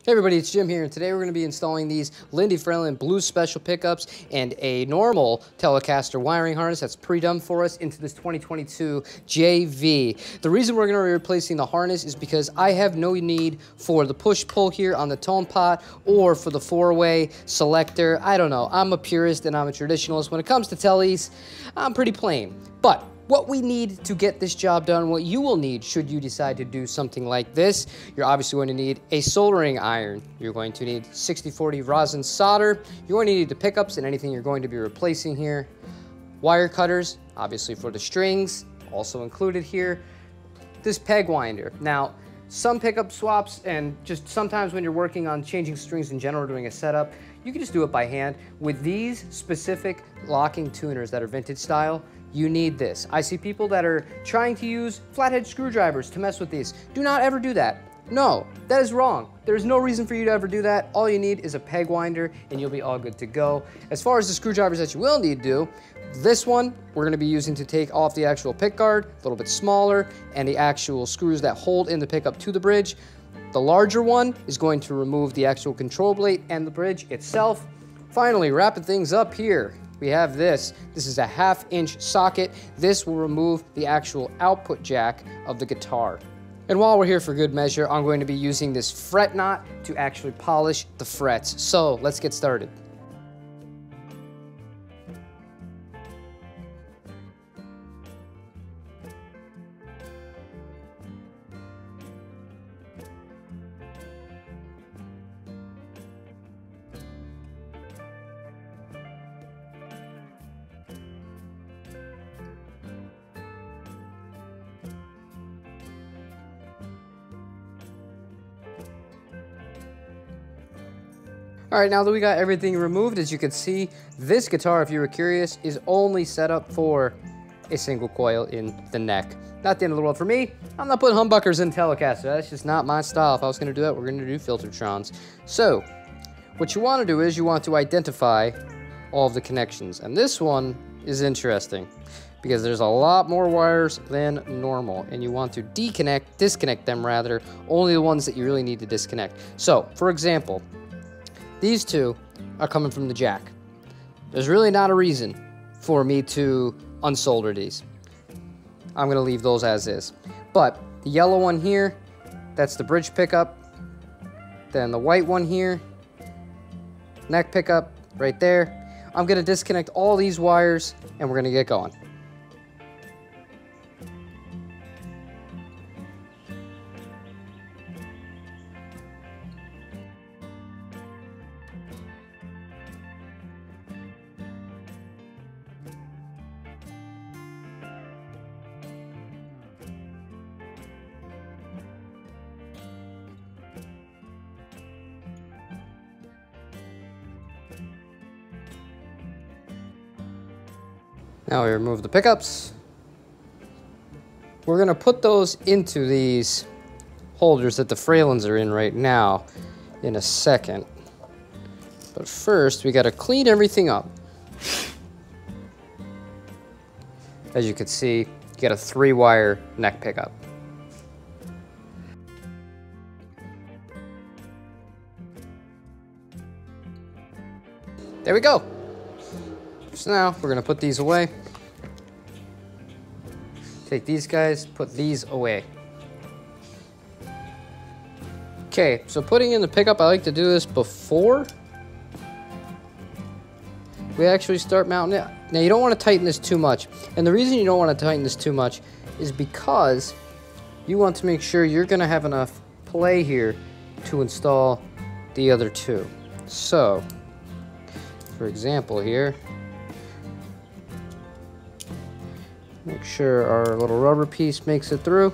Hey everybody, it's Jim here, and today we're going to be installing these Lindy Fralin Blues Special pickups and a normal Telecaster wiring harness that's pre-done for us into this 2022 JV. The reason we're going to be replacing the harness is because I have no need for the push-pull here on the tone pot or for the four-way selector. I don't know. I'm a purist and I'm a traditionalist. When it comes to tellies, I'm pretty plain. But what we need to get this job done, what you will need should you decide to do something like this, you're obviously going to need a soldering iron. You're going to need 60/40 rosin solder. You're going to need the pickups and anything you're going to be replacing here. Wire cutters, obviously for the strings, also included here. This peg winder. Now, some pickup swaps and just sometimes when you're working on changing strings in general, doing a setup, you can just do it by hand. With these specific locking tuners that are vintage style, you need this. I see people that are trying to use flathead screwdrivers to mess with these. Do not ever do that. No, that is wrong. There's no reason for you to ever do that. All you need is a peg winder and you'll be all good to go. As far as the screwdrivers that you will need to do, this one we're gonna be using to take off the actual pick guard, a little bit smaller, and the actual screws that hold in the pickup to the bridge. The larger one is going to remove the actual control plate and the bridge itself. Finally, wrapping things up here, we have this. This is a 1/2-inch socket. This will remove the actual output jack of the guitar. And while we're here for good measure, I'm going to be using this fret knot to actually polish the frets. So let's get started. All right, now that we got everything removed, as you can see, this guitar, if you were curious, is only set up for a single coil in the neck. Not the end of the world for me. I'm not putting humbuckers in Telecaster. That's just not my style. If I was gonna do that, we're gonna do Filtertrons. So, what you wanna do is you want to identify all of the connections. And this one is interesting because there's a lot more wires than normal. And you want to disconnect them rather, only the ones that you really need to disconnect. So, for example, these two are coming from the jack. There's really not a reason for me to unsolder these. I'm gonna leave those as is. But the yellow one here, that's the bridge pickup. Then the white one here, neck pickup right there. I'm gonna disconnect all these wires and we're gonna get going. Now we remove the pickups. We're gonna put those into these holders that the Fralins are in right now in a second. But first, we gotta clean everything up. As you can see, you get a 3-wire neck pickup. There we go. So now we're gonna put these away. Take these guys, put these away. Okay, so putting in the pickup, I like to do this before we actually start mounting it. Now you don't want to tighten this too much. And the reason you don't want to tighten this too much is because you want to make sure you're gonna have enough play here to install the other two. So, for example here, make sure our little rubber piece makes it through.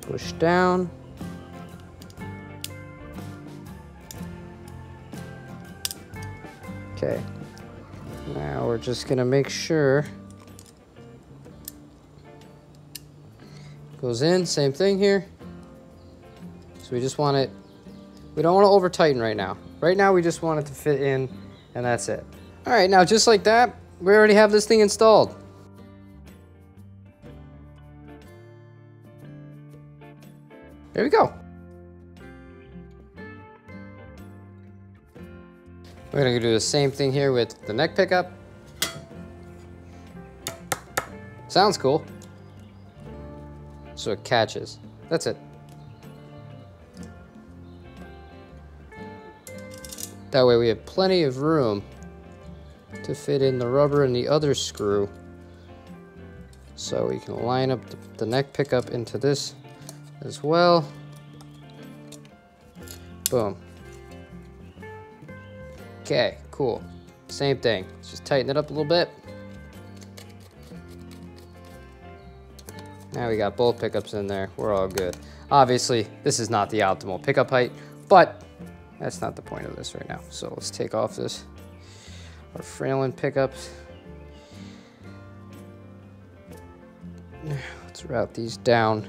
Push down. Okay. Now we're just gonna make sure goes in, same thing here. So we just want it, we don't want to over tighten right now. Right now we just want it to fit in and that's it. All right, now just like that, we already have this thing installed. There we go. We're gonna do the same thing here with the neck pickup. Sounds cool. So it catches. That's it. That way we have plenty of room to fit in the rubber and the other screw. So we can line up the neck pickup into this as well. Boom. Okay, cool. Same thing. Let's just tighten it up a little bit. Now we got both pickups in there. We're all good. Obviously, this is not the optimal pickup height, but that's not the point of this right now. So let's take off our Fralin pickups. Let's route these down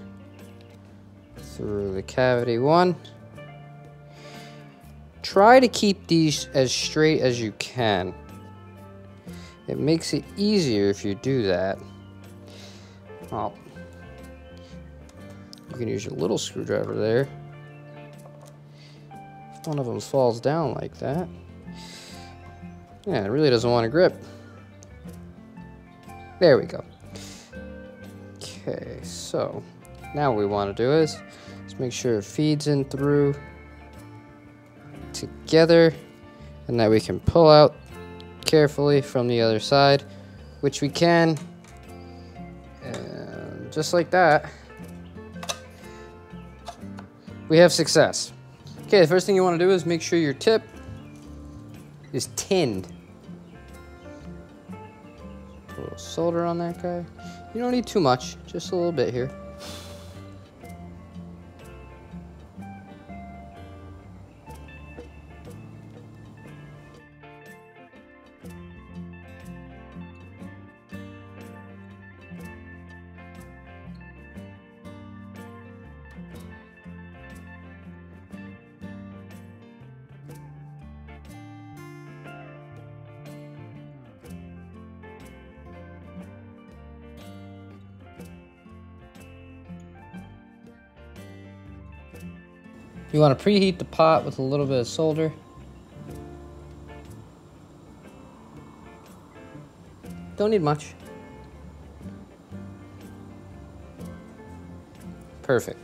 through the cavity one. Try to keep these as straight as you can. It makes it easier if you do that. Well, you can use your little screwdriver there. If one of them falls down like that, yeah, it really doesn't want to grip. There we go. Okay, so now what we want to do is just make sure it feeds in through together, and that we can pull out carefully from the other side, which we can, and just like that, we have success. Okay, the first thing you want to do is make sure your tip is tinned. Put a little solder on that guy. You don't need too much, just a little bit here. You want to preheat the pot with a little bit of solder. Don't need much. Perfect.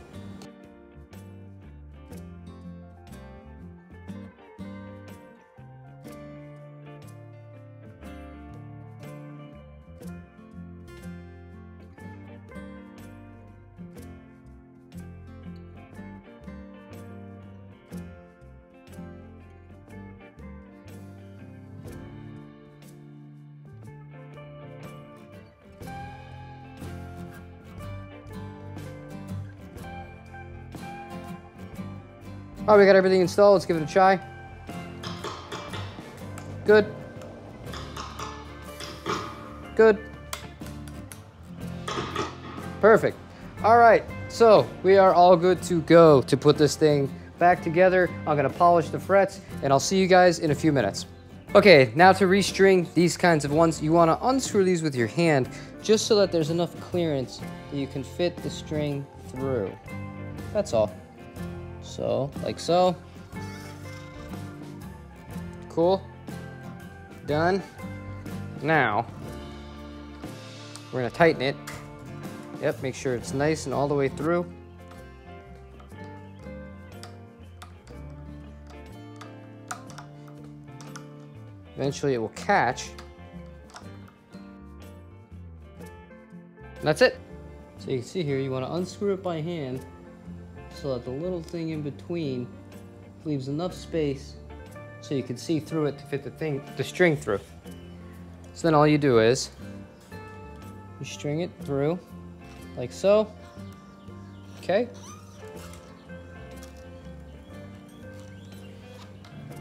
All right, we got everything installed. Let's give it a try. Good. Good. Perfect. All right, so we are all good to go to put this thing back together. I'm gonna polish the frets, and I'll see you guys in a few minutes. Okay, now to restring these kinds of ones, you wanna unscrew these with your hand just so that there's enough clearance that you can fit the string through. That's all. So, like so. Cool. Done. Now, we're gonna tighten it. Yep, make sure it's nice and all the way through. Eventually it will catch. And that's it. So you can see here, you want to unscrew it by hand so that the little thing in between leaves enough space so you can see through it to fit the string through. So then all you do is you string it through like so. Okay.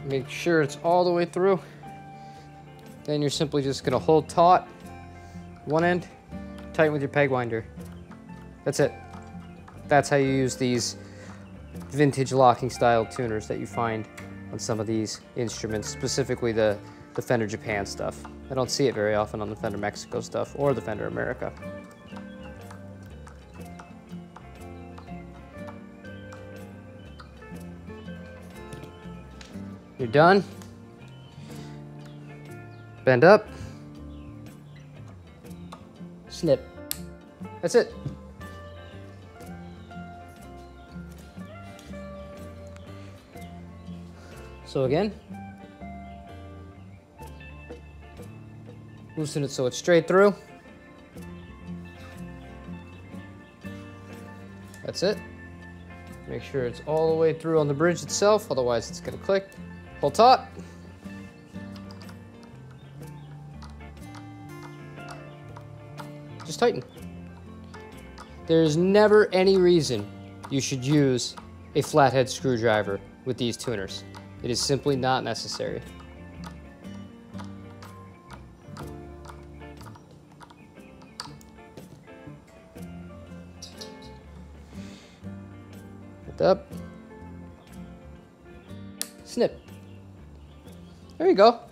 Make sure it's all the way through. Then you're simply just gonna hold taut one end, tighten with your peg winder. That's it. That's how you use these vintage locking style tuners that you find on some of these instruments, specifically the Fender Japan stuff. I don't see it very often on the Fender Mexico stuff or the Fender America. You're done. Bend up. Snip. That's it. So again, loosen it so it's straight through. That's it. Make sure it's all the way through on the bridge itself, otherwise it's gonna click. Pull taut. Just tighten. There's never any reason you should use a flathead screwdriver with these tuners. It is simply not necessary. Lift up. Snip. There you go.